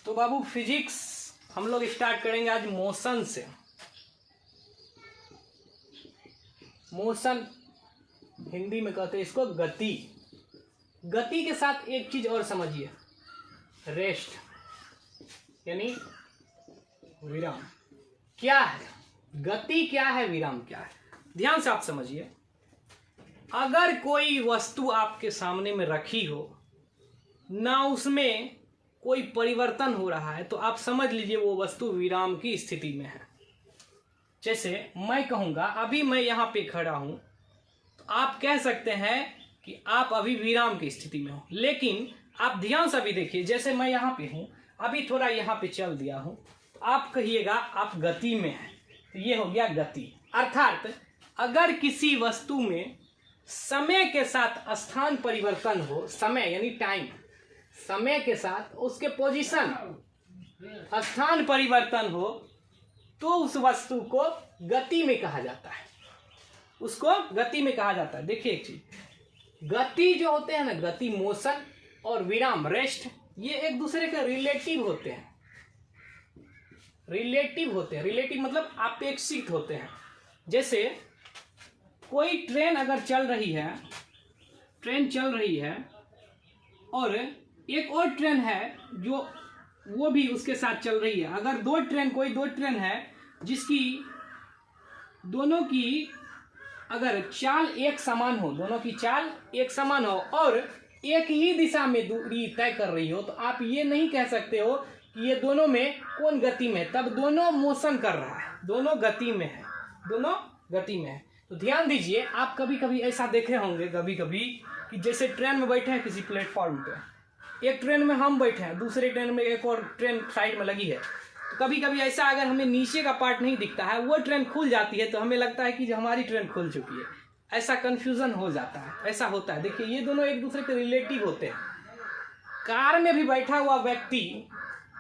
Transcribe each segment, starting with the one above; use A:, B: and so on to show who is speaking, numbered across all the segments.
A: तो बाबू फिजिक्स हम लोग स्टार्ट करेंगे आज मोशन से। मोशन हिंदी में कहते हैं इसको गति। गति के साथ एक चीज और समझिए, रेस्ट यानी विराम। क्या है गति, क्या है विराम, क्या है? ध्यान से आप समझिए। अगर कोई वस्तु आपके सामने में रखी हो ना, उसमें कोई परिवर्तन हो रहा है, तो आप समझ लीजिए वो वस्तु विराम की स्थिति में है। जैसे मैं कहूँगा अभी मैं यहाँ पे खड़ा हूँ, तो आप कह सकते हैं कि आप अभी विराम की स्थिति में हो। लेकिन आप ध्यान से अभी देखिए, जैसे मैं यहाँ पे हूँ, अभी थोड़ा यहाँ पे चल दिया हूँ, तो आप कहिएगा आप गति में हैं। तो ये हो गया गति। अर्थात अगर किसी वस्तु में समय के साथ स्थान परिवर्तन हो, समय यानी टाइम, समय के साथ उसके पोजीशन स्थान परिवर्तन हो, तो उस वस्तु को गति में कहा जाता है। उसको गति में कहा जाता है। देखिए एक चीज, गति जो होते हैं ना, गति मोशन और विराम रेस्ट, ये एक दूसरे के रिलेटिव होते हैं। रिलेटिव होते हैं, रिलेटिव मतलब अपेक्षित होते हैं। जैसे कोई ट्रेन अगर चल रही है, ट्रेन चल रही है और एक और ट्रेन है जो वो भी उसके साथ चल रही है। अगर दो ट्रेन है जिसकी दोनों की अगर चाल एक समान हो, दोनों की चाल एक समान हो और एक ही दिशा में दूरी तय कर रही हो, तो आप ये नहीं कह सकते हो कि ये दोनों में कौन गति में, तब दोनों मोशन कर रहा है, दोनों गति में है, दोनों गति में है। तो ध्यान दीजिए, आप कभी कभी ऐसा देखे होंगे कभी कभी कि जैसे ट्रेन में बैठे हैं किसी प्लेटफॉर्म पे, एक ट्रेन में हम बैठे हैं, दूसरे ट्रेन में एक और ट्रेन साइड में लगी है। तो कभी कभी ऐसा अगर हमें नीचे का पार्ट नहीं दिखता है, वो ट्रेन खुल जाती है, तो हमें लगता है कि जो हमारी ट्रेन खुल चुकी है। ऐसा कंफ्यूजन हो जाता है, ऐसा होता है। देखिए ये दोनों एक दूसरे के रिलेटिव होते हैं। कार में भी बैठा हुआ व्यक्ति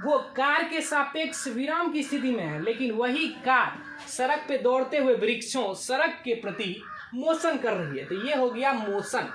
A: वो कार के सापेक्ष विराम की स्थिति में है, लेकिन वही कार सड़क पे दौड़ते हुए वृक्षों सड़क के प्रति मोशन कर रही है। तो ये हो गया मोशन।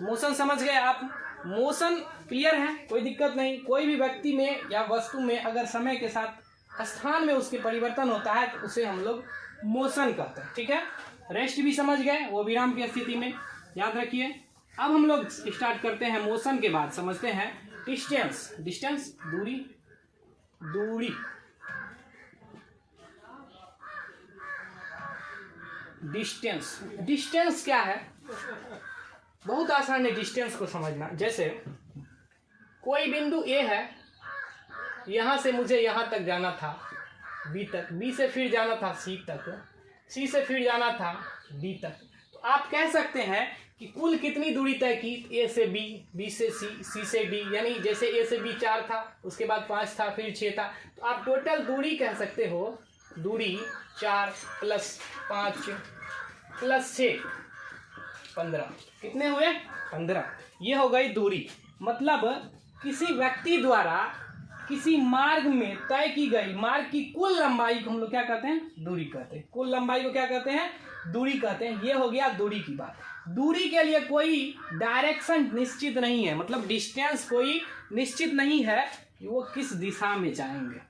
A: मोशन समझ गए आप? मोशन क्लियर है, कोई दिक्कत नहीं। कोई भी व्यक्ति में या वस्तु में अगर समय के साथ स्थान में उसके परिवर्तन होता है, तो उसे हम लोग मोशन कहते हैं। ठीक है, रेस्ट भी समझ गए, वो विराम की स्थिति में, याद रखिए। अब हम लोग स्टार्ट करते हैं मोशन के बाद समझते हैं डिस्टेंस। डिस्टेंस दूरी, दूरी। डिस्टेंस, डिस्टेंस क्या है? बहुत आसान है डिस्टेंस को समझना। जैसे कोई बिंदु ए है, यहां से मुझे यहां तक जाना था बी तक, बी से फिर जाना था सी तक, सी से फिर जाना था डी तक। तो आप कह सकते हैं कि कुल कितनी दूरी तय की? ए से बी, बी से सी, सी से डी, यानी जैसे ए से बी 4 था, उसके बाद 5 था, फिर 6 था। तो आप टोटल दूरी कह सकते हो, दूरी 4 + 5 + 6 15। कितने हुए? 15। ये हो गई दूरी। मतलब किसी व्यक्ति द्वारा किसी मार्ग में तय की गई मार्ग की कुल लंबाई को हम लोग क्या कहते हैं? दूरी कहते हैं। कुल लंबाई को क्या कहते हैं? दूरी कहते हैं। ये हो गया दूरी की बात। दूरी के लिए कोई डायरेक्शन निश्चित नहीं है, मतलब डिस्टेंस कोई निश्चित नहीं है कि वो किस दिशा में जाएंगे।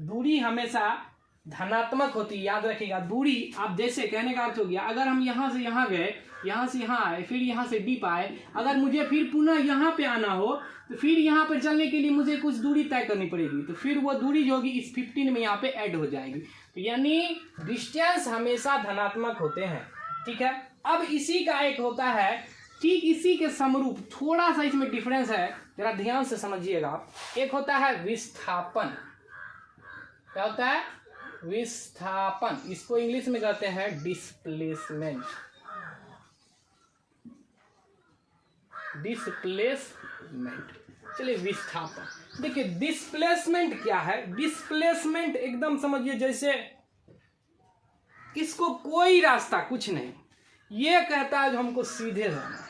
A: दूरी हमेशा धनात्मक होती है, याद रखिएगा। दूरी आप जैसे कहने का अर्थ हो गया, अगर हम यहाँ से यहाँ गए, यहाँ से यहाँ आए, फिर यहाँ से डी पाए, अगर मुझे फिर पुनः यहाँ पे आना हो, तो फिर यहाँ पर चलने के लिए मुझे कुछ दूरी तय करनी पड़ेगी। तो फिर वो दूरी जो होगी इस 15 में यहाँ पे ऐड हो जाएगी। तो यानी डिस्टेंस हमेशा धनात्मक होते हैं। ठीक है, अब इसी का एक होता है, ठीक इसी के समरूप, थोड़ा सा इसमें डिफरेंस है, जरा ध्यान से समझिएगा। एक होता है विस्थापन। क्या होता है? विस्थापन। इसको इंग्लिश में कहते हैं डिस्प्लेसमेंट। डिस्प्लेसमेंट। चलिए विस्थापन देखिए, डिस्प्लेसमेंट क्या है? डिस्प्लेसमेंट एकदम समझिए जैसे इसको कोई रास्ता कुछ नहीं, ये कहता है जो हमको सीधे जाना,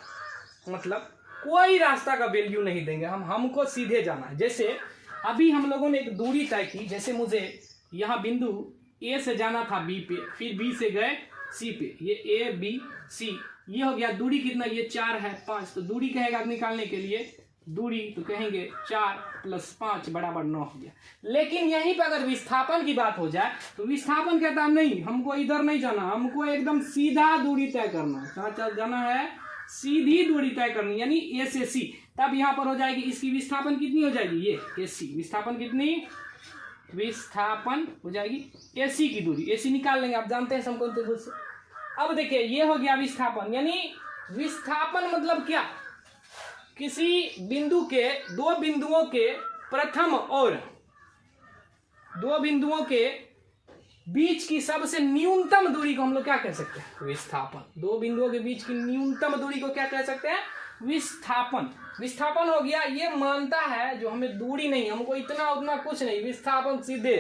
A: मतलब कोई रास्ता का वैल्यू नहीं देंगे हमको सीधे जाना है। जैसे अभी हम लोगों ने एक दूरी तय की, जैसे मुझे यहाँ बिंदु ए से जाना था बी पे, फिर बी से गए सी पे, ये ए बी सी, ये हो गया दूरी। कितना? ये 4 है 5। तो दूरी कहेगा निकालने के लिए दूरी, तो कहेंगे 4 + 5 बराबर 9 हो गया। लेकिन यहीं पर अगर विस्थापन की बात हो जाए तो विस्थापन कहता है नहीं, हमको इधर नहीं जाना, हमको एकदम सीधा दूरी तय करना है। कहाँ जाना है? सीधी दूरी तय करनी, यानी ए से सी। तब यहाँ पर हो जाएगी इसकी विस्थापन कितनी हो जाएगी? ये AC विस्थापन कितनी? विस्थापन हो जाएगी AC की दूरी। AC निकाल लेंगे, आप जानते हैं समकोण त्रिभुज से। अब देखिए ये हो गया विस्थापन, यानी विस्थापन मतलब क्या? किसी बिंदु के, दो बिंदुओं के प्रथम और दो बिंदुओं के बीच की सबसे न्यूनतम दूरी को हम लोग क्या कह सकते हैं? विस्थापन। दो बिंदुओं के बीच की न्यूनतम दूरी को क्या कह सकते हैं? विस्थापन। विस्थापन हो गया, ये मानता है जो हमें दूरी नहीं, हमको इतना उतना कुछ नहीं, विस्थापन सीधे,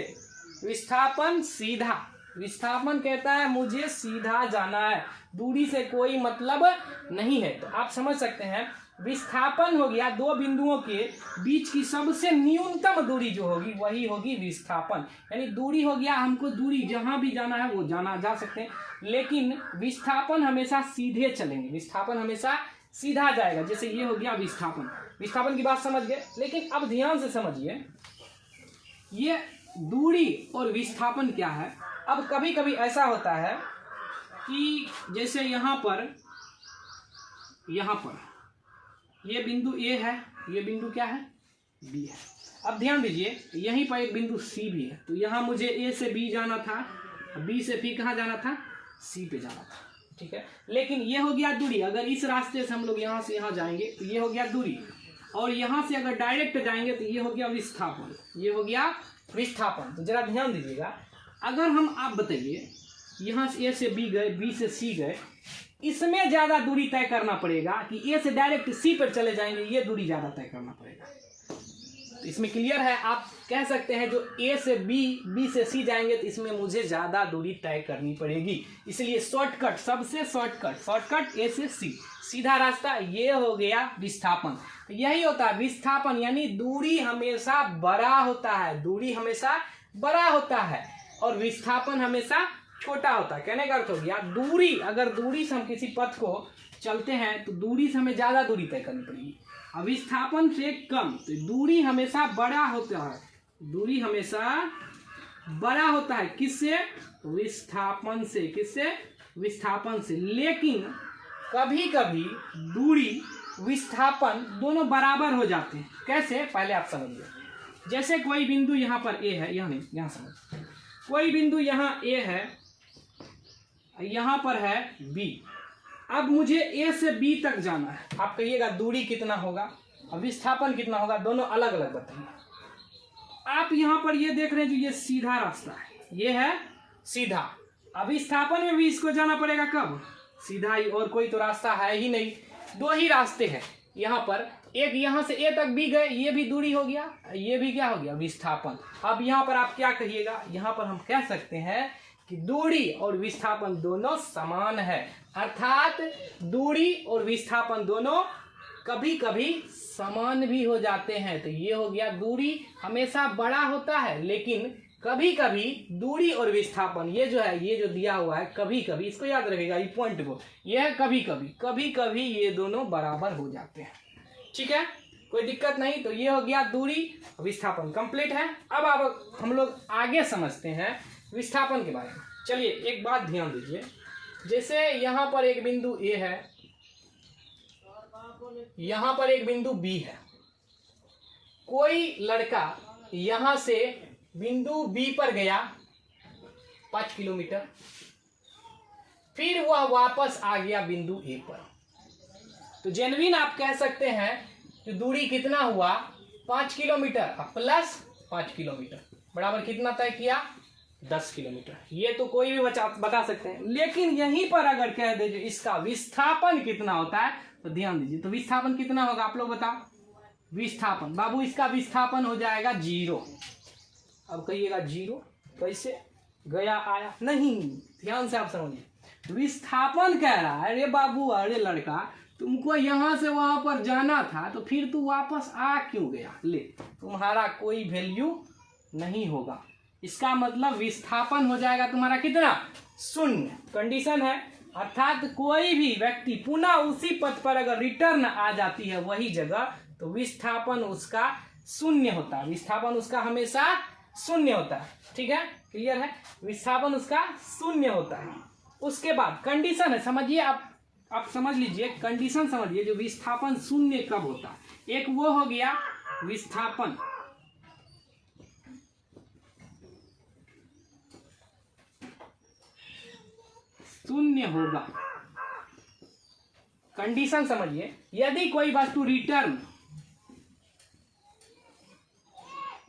A: विस्थापन सीधा। विस्थापन कहता है मुझे सीधा जाना है, दूरी से कोई मतलब नहीं है। तो आप समझ सकते हैं विस्थापन हो गया दो बिंदुओं के बीच की सबसे न्यूनतम दूरी जो होगी वही होगी विस्थापन। यानी दूरी हो गया, हमको दूरी जहां भी जाना है वो जाना जा सकते हैं, लेकिन विस्थापन हमेशा सीधे चलेंगे, विस्थापन हमेशा सीधा जाएगा। जैसे ये हो गया विस्थापन। विस्थापन की बात समझ गए, लेकिन अब ध्यान से समझिए ये दूरी और विस्थापन क्या है। अब कभी कभी ऐसा होता है कि जैसे यहाँ पर ये बिंदु A है, ये बिंदु क्या है? B है। अब ध्यान दीजिए यहीं पर एक बिंदु C भी है, तो यहाँ मुझे A से B जाना था, B से फिर कहाँ जाना था? C पे जाना था, ठीक है। लेकिन ये हो गया दूरी, अगर इस रास्ते से हम लोग यहाँ से यहाँ जाएंगे तो ये हो गया दूरी, और यहाँ से अगर डायरेक्ट जाएंगे तो ये हो गया विस्थापन, ये हो गया विस्थापन। तो जरा ध्यान दीजिएगा, अगर हम, आप बताइए यहाँ से A से B गए, B से C गए, इसमें ज्यादा दूरी तय करना पड़ेगा कि A से डायरेक्ट C पर चले जाएंगे, ये दूरी ज्यादा तय करना पड़ेगा। तो इसमें क्लियर है, आप कह सकते हैं जो A से B, B से C जाएंगे तो इसमें मुझे ज्यादा दूरी तय करनी पड़ेगी, इसलिए शॉर्टकट, सबसे शॉर्टकट A से C, सीधा रास्ता, ये हो गया विस्थापन। तो यही होता है विस्थापन, यानी दूरी हमेशा बड़ा होता है, दूरी हमेशा बड़ा होता है और विस्थापन हमेशा छोटा होता है। कहने का अर्थ हो गया दूरी, अगर दूरी से हम किसी पथ को चलते हैं तो दूरी से हमें ज्यादा दूरी तय करनी पड़ेगी, अब विस्थापन से कम, तो दूरी हमेशा बड़ा होता है, दूरी हमेशा बड़ा होता है। किससे? विस्थापन से। किससे? विस्थापन से। लेकिन कभी कभी दूरी विस्थापन दोनों बराबर हो जाते हैं। कैसे? पहले आप समझिए, जैसे कोई बिंदु यहाँ पर A है, यहाँ नहीं, यहाँ समझ, कोई बिंदु यहाँ A है, यहाँ पर है B, अब मुझे A से B तक जाना है। आप कहिएगा दूरी कितना होगा और विस्थापन कितना होगा, दोनों अलग अलग बताइए। आप यहाँ पर ये देख रहे हैं जो ये सीधा रास्ता है, ये है सीधा। अब विस्थापन में भी इसको जाना पड़ेगा कब? सीधा ही, और कोई तो रास्ता है ही नहीं, दो ही रास्ते हैं यहाँ पर। एक यहाँ से A तक B गए, ये भी दूरी हो गया, ये भी क्या हो गया? विस्थापन। अब यहाँ पर आप क्या कहिएगा? यहाँ पर हम कह सकते हैं कि दूरी और विस्थापन दोनों समान है, अर्थात दूरी और विस्थापन दोनों कभी कभी समान भी हो जाते हैं। तो ये हो गया दूरी हमेशा बड़ा होता है, लेकिन कभी कभी दूरी और विस्थापन, ये जो है, ये जो दिया हुआ है, कभी कभी, इसको याद रखिएगा, ये पॉइंट को, ये है कभी कभी ये दोनों बराबर हो जाते हैं, ठीक है, कोई दिक्कत नहीं। तो ये हो गया दूरी, विस्थापन कंप्लीट है। अब हम लोग आगे समझते हैं विस्थापन के बारे में। चलिए एक बात ध्यान दीजिए, जैसे यहाँ पर एक बिंदु A है, यहाँ पर एक बिंदु B है, कोई लड़का यहाँ से बिंदु B पर गया 5 किलोमीटर, फिर वह वापस आ गया बिंदु A पर, तो जेन्युइन आप कह सकते हैं कि दूरी कितना हुआ? 5 किलोमीटर प्लस 5 किलोमीटर बराबर कितना तय किया? 10 किलोमीटर। ये तो कोई भी बता सकते हैं, लेकिन यहीं पर अगर कह दे जो इसका विस्थापन कितना होता है, तो ध्यान दीजिए, तो विस्थापन कितना होगा आप लोग बताओ? विस्थापन, बाबू इसका विस्थापन हो जाएगा 0। अब कहिएगा 0 कैसे? गया आया नहीं, ध्यान से आप समझिए, विस्थापन कह रहा है अरे बाबू, अरे लड़का, तुमको यहाँ से वहां पर जाना था, तो फिर तू वापस आ क्यों गया? ले, तुम्हारा कोई वैल्यू नहीं होगा, इसका मतलब विस्थापन हो जाएगा तुम्हारा कितना? 0। कंडीशन है, अर्थात कोई भी व्यक्ति पुनः उसी पथ पर अगर रिटर्न आ जाती है वही जगह, तो विस्थापन उसका शून्य होता है, विस्थापन उसका हमेशा शून्य होता है। ठीक है, क्लियर है, विस्थापन उसका शून्य होता है। उसके बाद कंडीशन है, समझिए आप समझ लीजिए, कंडीशन समझिए जो विस्थापन शून्य कब होता है। एक वो हो गया विस्थापन शून्य होगा। कंडीशन समझिए, यदि कोई वस्तु रिटर्न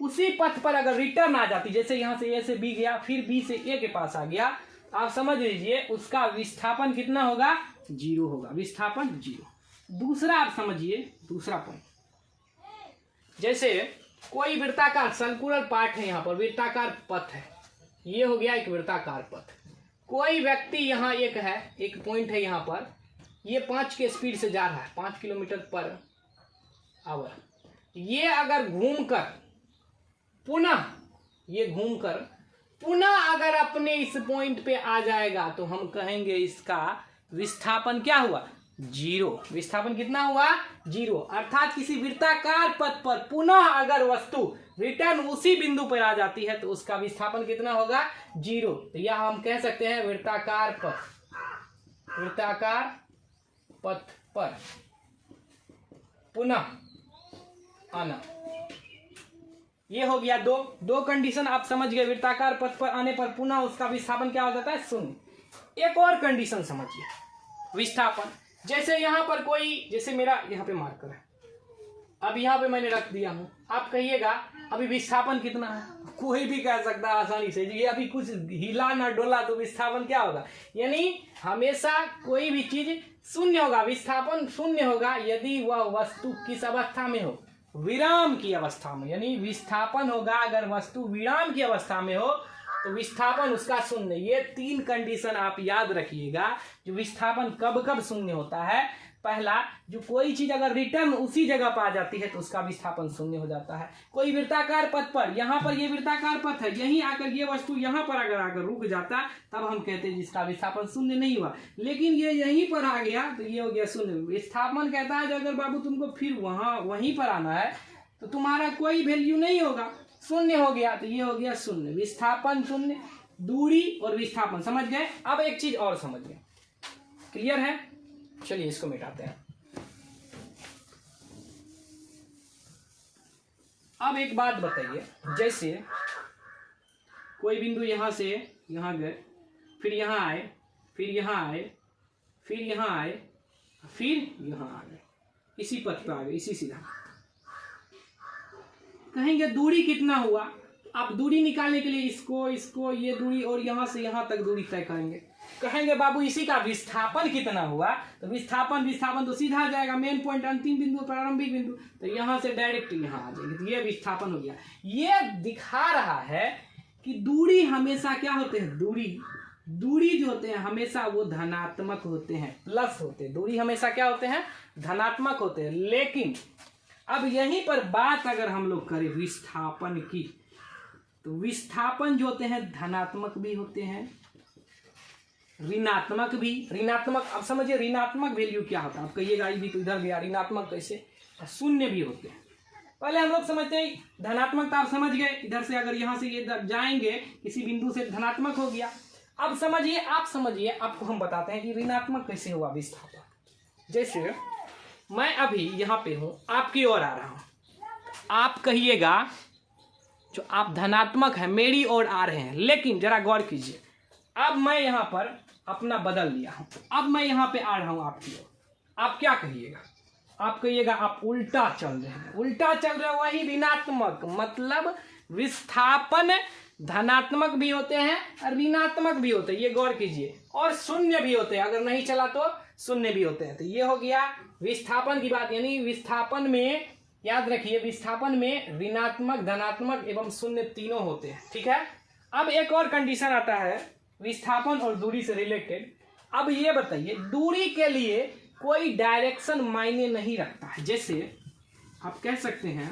A: उसी पथ पर अगर रिटर्न आ जाती, जैसे यहां से ए से बी गया, फिर बी से ए के पास आ गया, आप समझ लीजिए उसका विस्थापन कितना होगा, 0 होगा, विस्थापन 0। दूसरा आप समझिए, दूसरा पॉइंट, जैसे कोई वृत्ताकार सर्कुलर पार्ट है, यहां पर वृत्ताकार पथ है, ये हो गया एक वृत्ताकार पथ। कोई व्यक्ति यहाँ एक है, एक पॉइंट है यहाँ पर, ये 5 के स्पीड से जा रहा है, 5 किलोमीटर पर आवर। ये अगर घूमकर पुनः अगर अपने इस पॉइंट पे आ जाएगा तो हम कहेंगे इसका विस्थापन क्या हुआ, 0। विस्थापन कितना हुआ, 0। अर्थात किसी वृत्ताकार पथ पर पुनः अगर वस्तु रिटर्न उसी बिंदु पर आ जाती है तो उसका विस्थापन कितना होगा, 0। तो यह हम कह सकते हैं वृत्ताकार पथ पर पुनः आना। ये हो गया दो कंडीशन आप समझ गए। वृत्ताकार पथ पर आने पर पुनः उसका विस्थापन क्या हो जाता है, 0। एक और कंडीशन समझिए, विस्थापन, जैसे यहाँ पर कोई, जैसे मेरा यहाँ पे मार्कर है, अब यहाँ पे मैंने रख दिया हूँ, आप कहिएगा अभी विस्थापन कितना है, कोई भी कह सकता है आसानी से, ये अभी कुछ हिला ना डोला तो विस्थापन क्या होगा, यानी हमेशा कोई भी चीज शून्य होगा, विस्थापन शून्य होगा यदि वह वस्तु किस अवस्था में हो, विराम की अवस्था में। यानी विस्थापन होगा अगर वस्तु विराम की अवस्था में हो तो विस्थापन उसका शून्य। ये 3 कंडीशन आप याद रखिएगा जो विस्थापन कब कब शून्य होता है। पहला, जो कोई चीज अगर रिटर्न उसी जगह पर आ जाती है तो उसका विस्थापन शून्य हो जाता है। कोई वृत्ताकार पथ पर, यहाँ पर ये वृत्ताकार पथ है, यहीं आकर ये वस्तु यहाँ पर अगर आकर रुक जाता तब हम कहते हैं जिसका विस्थापन शून्य नहीं हुआ, लेकिन ये यहीं पर आ गया तो ये हो गया शून्य। विस्थापन कहता है जो अगर बाबू तुमको फिर वहीं पर आना है तो तुम्हारा कोई वैल्यू नहीं होगा, शून्य हो गया, तो ये हो गया शून्य। विस्थापन शून्य, दूरी और विस्थापन समझ गए। अब एक चीज और समझ गए, क्लियर है, चलिए इसको मिटाते हैं। अब एक बात बताइए, जैसे कोई बिंदु यहां से यहां गए, फिर यहां आए, फिर यहां आए, फिर यहां आए, फिर यहां आ गए, इसी पथ पे आ गए, इसी सीधा, कहेंगे दूरी कितना हुआ। अब दूरी निकालने के लिए इसको ये दूरी और यहां से यहां तक दूरी तय करेंगे, कहेंगे बाबू इसी का विस्थापन कितना हुआ, तो विस्थापन तो सीधा आ जाएगा, मेन पॉइंट अंतिम बिंदु प्रारंभिक बिंदु, तो यहां से डायरेक्ट यहां आ जाएगी, तो ये विस्थापन हो गया। ये दिखा रहा है कि दूरी हमेशा क्या होते हैं, दूरी जो होते हैं हमेशा वो धनात्मक होते हैं, प्लस होते हैं, दूरी हमेशा क्या होते हैं, धनात्मक होते हैं। लेकिन अब यहीं पर बात अगर हम लोग करें विस्थापन की, तो विस्थापन जो होते हैं धनात्मक भी होते हैं, ऋणात्मक भी। ऋणात्मक, अब समझिए ऋणात्मक वैल्यू क्या होता है, आप कहिएगा ये भी तो इधर गया, ऋणात्मक कैसे, शून्य भी होते हैं। पहले हम लोग समझते हैं धनात्मक, तो आप समझ गए, इधर से अगर यहाँ से ये जाएंगे किसी बिंदु से धनात्मक हो गया। अब समझिए, आप समझिए, आपको हम बताते हैं कि ऋणात्मक कैसे हुआ विस्थापन। जैसे मैं अभी यहाँ पे हूँ, आपकी ओर आ रहा हूँ, आप कहिएगा जो आप धनात्मक है मेरी ओर आ रहे हैं, लेकिन जरा गौर कीजिए, अब मैं यहाँ पर अपना बदल लिया हूँ, अब मैं यहाँ पे आ रहा हूँ आपकी ओर, आप क्या कहिएगा, आप कहिएगा आप उल्टा चल रहे हैं, उल्टा चल रहे हैं, वही ऋणात्मक। मतलब विस्थापन धनात्मक भी होते हैं और ऋणात्मक भी होते हैं, ये गौर कीजिए, और शून्य भी होते हैं, अगर नहीं चला तो शून्य भी होते हैं। तो ये हो गया विस्थापन की बात, यानी विस्थापन में याद रखिए, विस्थापन में ऋणात्मक, धनात्मक एवं शून्य तीनों होते हैं, ठीक है। अब एक और कंडीशन आता है विस्थापन और दूरी से रिलेटेड। अब ये बताइए, दूरी के लिए कोई डायरेक्शन मायने नहीं रखता है। जैसे आप कह सकते हैं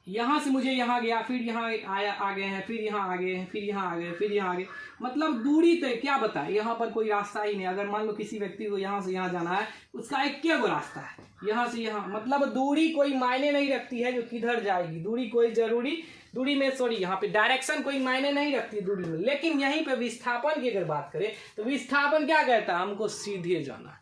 A: यहाँ से मुझे यहाँ गया, फिर यहाँ आया आ गए हैं, फिर यहाँ आ गए हैं, फिर यहाँ आ गए, फिर यहाँ आ गए, मतलब दूरी तो क्या बताए, यहाँ पर कोई रास्ता ही नहीं। अगर मान लो किसी व्यक्ति को यहाँ से यहाँ जाना है, उसका एक क्या वो रास्ता है, यहाँ से यहाँ, मतलब दूरी कोई मायने नहीं रखती है जो किधर जाएगी, दूरी कोई दूरी में यहाँ पे डायरेक्शन कोई मायने नहीं रखती दूरी में। लेकिन यहीं पे विस्थापन की अगर बात करें तो विस्थापन क्या कहता है, हमको सीधे जाना है,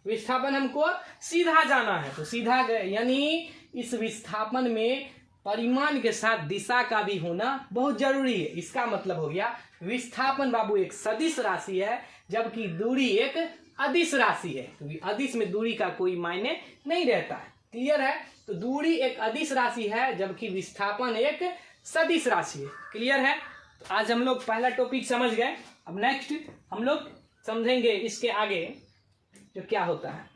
A: विस्थापन हमको सीधा जाना है, तो सीधा गए, यानी इस विस्थापन में परिमाण के साथ दिशा का भी होना बहुत जरूरी है। इसका मतलब हो गया विस्थापन बाबू एक सदिश राशि है, जबकि दूरी एक अदिश राशि है, क्योंकि अदिश में दूरी का कोई मायने नहीं रहता है। क्लियर है? तो दूरी एक अदिश राशि है, जबकि विस्थापन एक सदिश राशि है। क्लियर है? तो आज हम लोग पहला टॉपिक समझ गए। अब नेक्स्ट हम लोग समझेंगे इसके आगे जो क्या होता है।